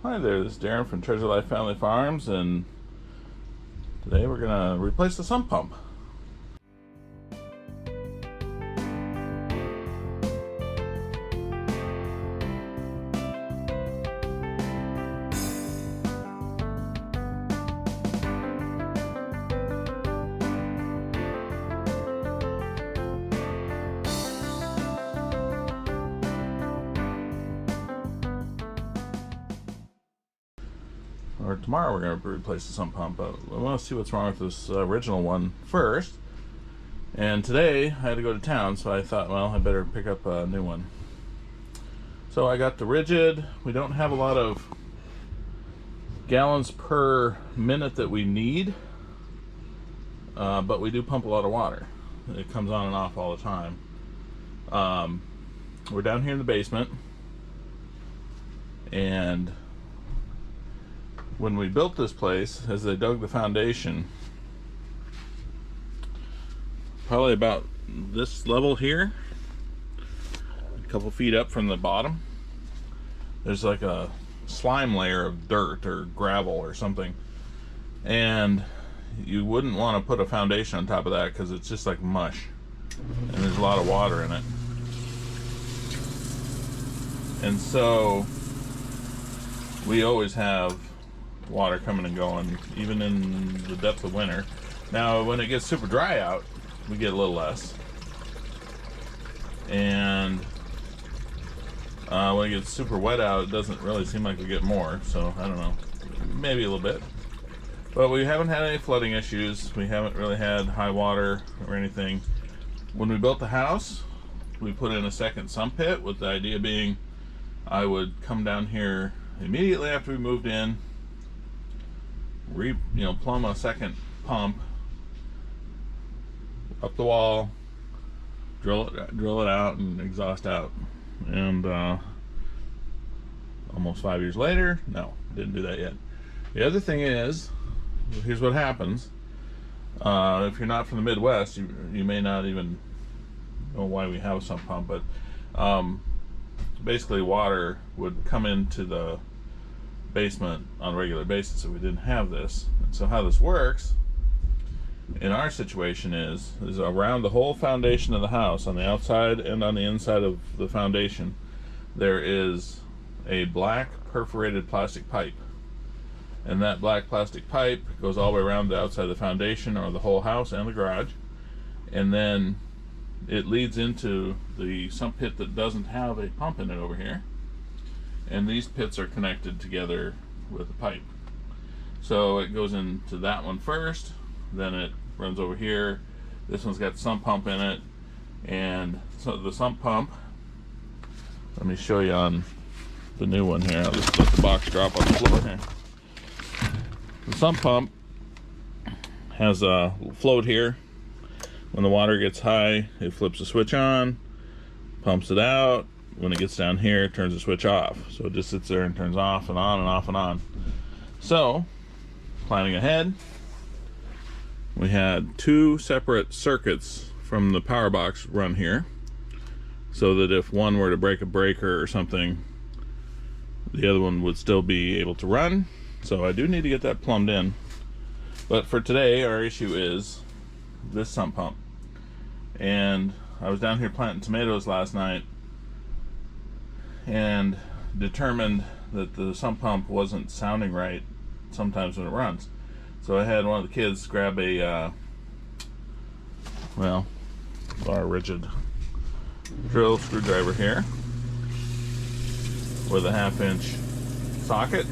Hi there, this is Darren from Treasure Life Family Farms, and today we're going to replace the sump pump. Or tomorrow we're going to replace the sump pump, but we want to see what's wrong with this original one first. And today I had to go to town, so I thought, well, I better pick up a new one. So I got the Ridgid. We don't have a lot of gallons per minute that we need, but we do pump a lot of water. It comes on and off all the time. We're down here in the basement, and when we built this place, as they dug the foundation, probably about this level here, a couple feet up from the bottom, there's like a slime layer of dirt or gravel or something, and you wouldn't want to put a foundation on top of that because it's just like mush, and there's a lot of water in it. And so we always have water coming and going, even in the depth of winter. Now when it gets super dry out, we get a little less, and when it gets super wet out, it doesn't really seem like we get more. So I don't know, maybe a little bit, but we haven't had any flooding issues. We haven't really had high water or anything. When we built the house, we put in a second sump pit, with the idea being I would come down here immediately after we moved in, plumb a second pump up the wall, drill it out, and exhaust out. And almost 5 years later, no, didn't do that yet. The other thing is, here's what happens. If you're not from the Midwest, you may not even know why we have a sump pump, but basically water would come into the basement on a regular basis if we didn't have this. And so how this works in our situation is around the whole foundation of the house, on the outside and on the inside of the foundation, there is a black perforated plastic pipe, and that black plastic pipe goes all the way around the outside of the foundation, or the whole house and the garage, and then it leads into the sump pit that doesn't have a pump in it over here. And these pits are connected together with a pipe. So it goes into that one first, then it runs over here. This one's got the sump pump in it, and so the sump pump, let me show you on the new one here. I'll just let the box drop on the floor here. The sump pump has a float here. When the water gets high, it flips the switch on, pumps it out. When it gets down here, it turns the switch off. So it just sits there and turns off and on and off and on. So, planning ahead, we had two separate circuits from the power box run here, so that if one were to break a breaker or something, the other one would still be able to run. So I do need to get that plumbed in. But for today, our issue is this sump pump. And I was down here planting tomatoes last night, and determined that the sump pump wasn't sounding right sometimes when it runs. So I had one of the kids grab a our Ridgid drill screwdriver here with a 1/2-inch socket,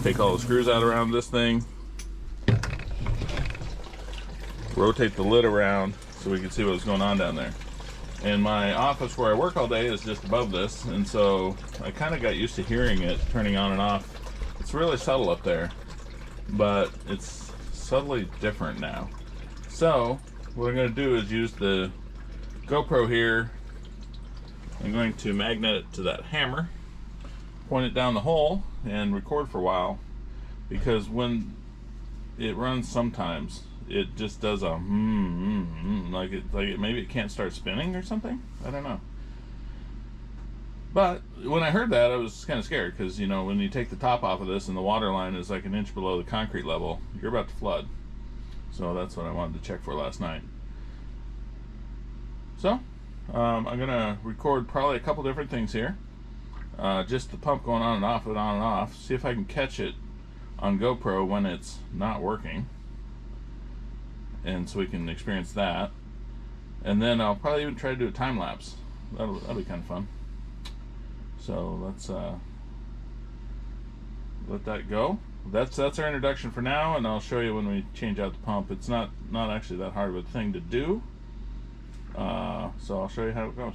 take all the screws out around this thing, rotate the lid around so we can see what's going on down there. And my office where I work all day is just above this, and so I kind of got used to hearing it turning on and off. It's really subtle up there, but it's subtly different now. So what I'm going to do is use the GoPro here. I'm going to magnet it to that hammer, point it down the hole, and record for a while, because when it runs sometimes it just does a like it maybe it can't start spinning or something. I don't know. But when I heard that, I was kind of scared because, you know, when you take the top off of this and the water line is like an inch below the concrete level, you're about to flood. So that's what I wanted to check for last night. So I'm going to record probably a couple different things here. Just the pump going on and off and on and off. See if I can catch it on GoPro when it's not working. And so we can experience that. And then I'll probably even try to do a time lapse. That'll be kind of fun. So let's let that go. That's our introduction for now, and I'll show you when we change out the pump. It's not actually that hard of a thing to do. So I'll show you how it goes.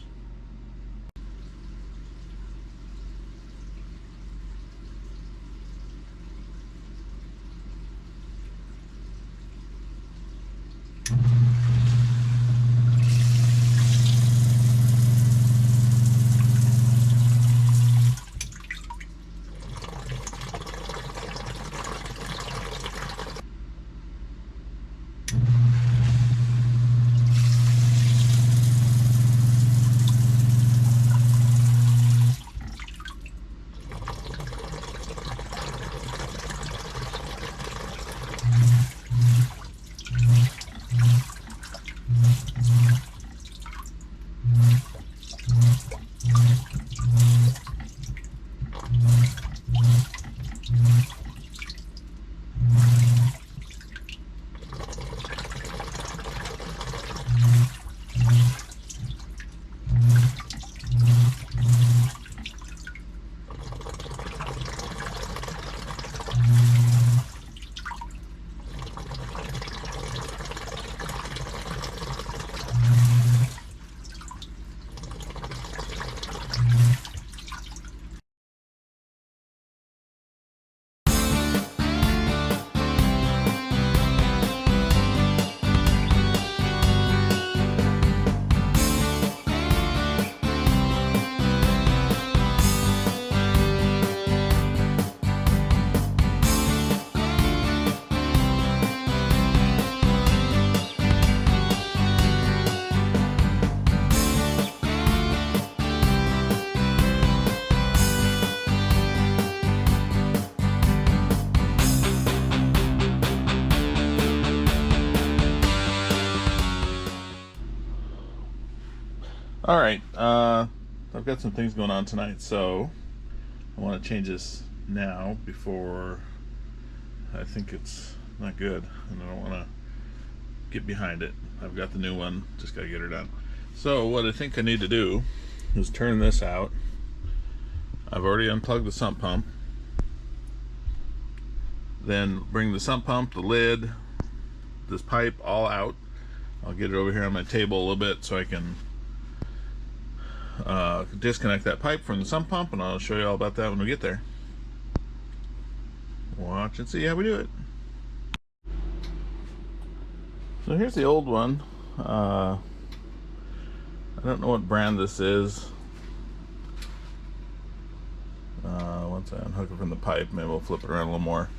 Alright, I've got some things going on tonight, so I want to change this now before I think it's not good, and I don't want to get behind it. I've got the new one, just got to get her done. So what I think I need to do is turn this out. I've already unplugged the sump pump. Then bring the sump pump, the lid, this pipe all out. I'll get it over here on my table a little bit so I can disconnect that pipe from the sump pump, and I'll show you all about that when we get there. Watch and see how we do it. So here's the old one. I don't know what brand this is. Once I unhook it from the pipe, maybe we'll flip it around a little more.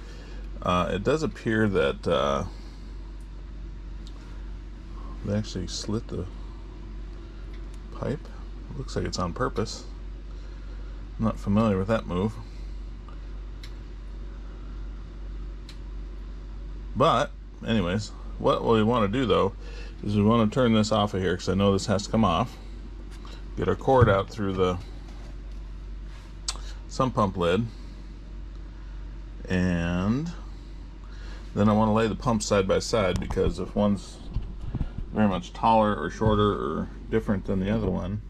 It does appear that they actually slit the pipe. Looks like it's on purpose. I'm not familiar with that move. But anyways, what we want to do though is we want to turn this off of here, because I know this has to come off. Get our cord out through the sump pump lid, and then I want to lay the pumps side by side, because if one's very much taller or shorter or different than the other one,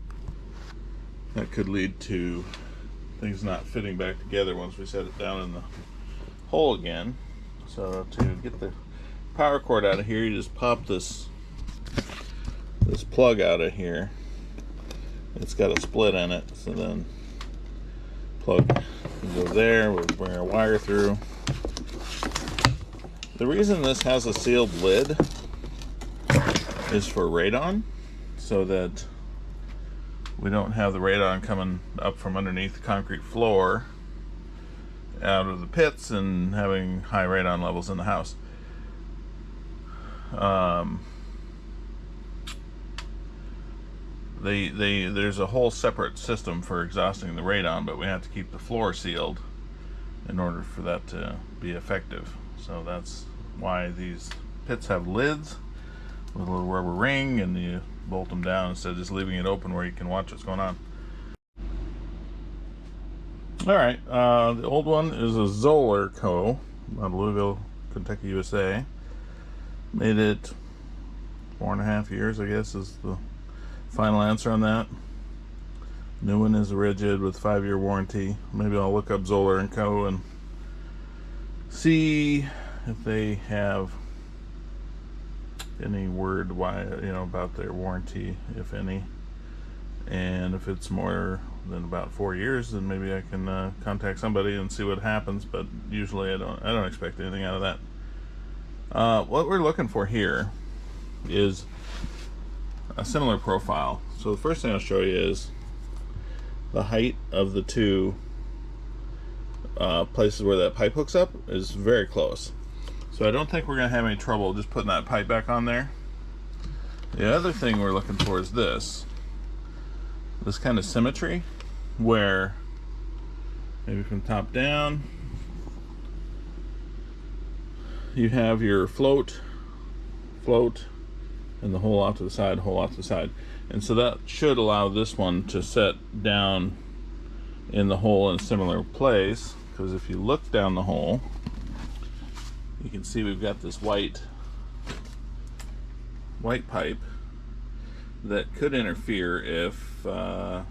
that could lead to things not fitting back together once we set it down in the hole again. So to get the power cord out of here, you just pop this plug out of here. It's got a split in it, so then plug can go there. We'll bring our wire through. The reason this has a sealed lid is for radon, so that we don't have the radon coming up from underneath the concrete floor out of the pits and having high radon levels in the house. there's a whole separate system for exhausting the radon, but we have to keep the floor sealed in order for that to be effective. So that's why these pits have lids with a little rubber ring, and you bolt them down instead of just leaving it open where you can watch what's going on. Alright, the old one is a Zoller Co. out of Louisville, Kentucky, USA. Made it 4.5 years, I guess, is the final answer on that. New one is a Ridgid with 5-year warranty. Maybe I'll look up Zoller & Co. and see if they have any word about their warranty, if any. And if it's more than about 4 years, then maybe I can contact somebody and see what happens. But usually I don't expect anything out of that. What we're looking for here is a similar profile. So the first thing I'll show you is the height of the two places where that pipe hooks up is very close. So I don't think we're going to have any trouble just putting that pipe back on there. The other thing we're looking for is this kind of symmetry, where maybe from top down you have your float, and the hole off to the side, and so that should allow this one to set down in the hole in a similar place, because if you look down the hole, you can see we've got this white pipe that could interfere if the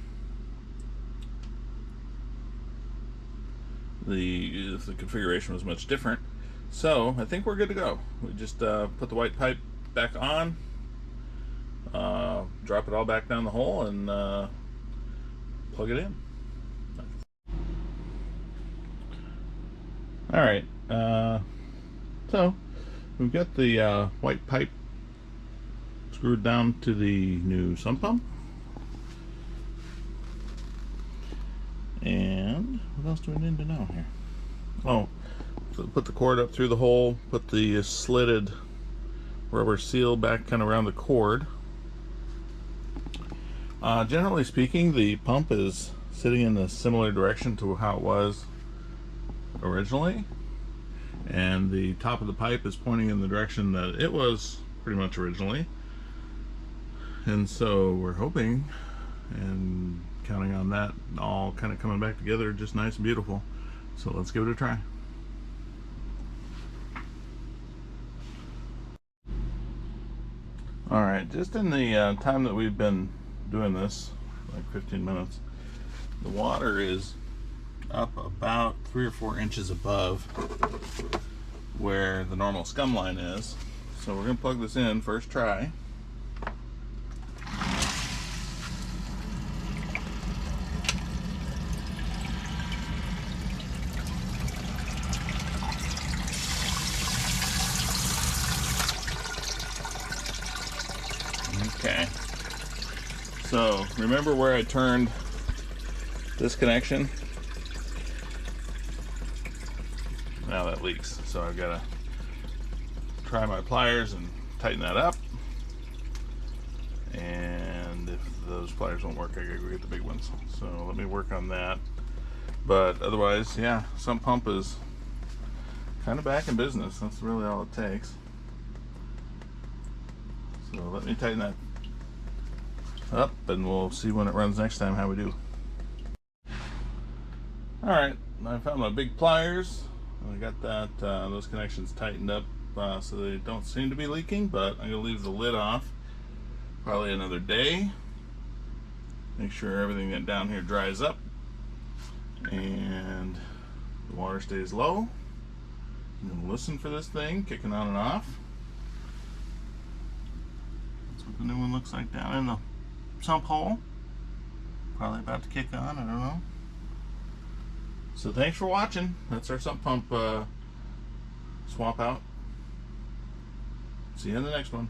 configuration was much different. So I think we're good to go. We just put the white pipe back on, drop it all back down the hole, and plug it in. Alright, so we've got the white pipe screwed down to the new sump pump. And what else do we need to know here? Oh, so put the cord up through the hole, put the slitted rubber seal back kind of around the cord. Generally speaking, the pump is sitting in a similar direction to how it was originally, and the top of the pipe is pointing in the direction that it was pretty much originally. And so we're hoping and counting on that all kind of coming back together just nice and beautiful. So let's give it a try. Alright, just in the time that we've been doing this, like 15 minutes, the water is up about 3 or 4 inches above where the normal scum line is. So we're going to plug this in first try. Okay, so remember where I turned this connection? Now that leaks, so I've got to try my pliers and tighten that up. And if those pliers won't work, I gotta go get the big ones. So let me work on that. But otherwise, yeah, sump pump is kind of back in business. That's really all it takes. So let me tighten that up, and we'll see when it runs next time how we do. Alright, I found my big pliers. I got that those connections tightened up so they don't seem to be leaking, but I'm going to leave the lid off probably another day. Make sure everything down here dries up and the water stays low. I'm going to listen for this thing kicking on and off. That's what the new one looks like down in the sump hole. Probably about to kick on, I don't know. So thanks for watching. That's our sump pump swap out. See you in the next one.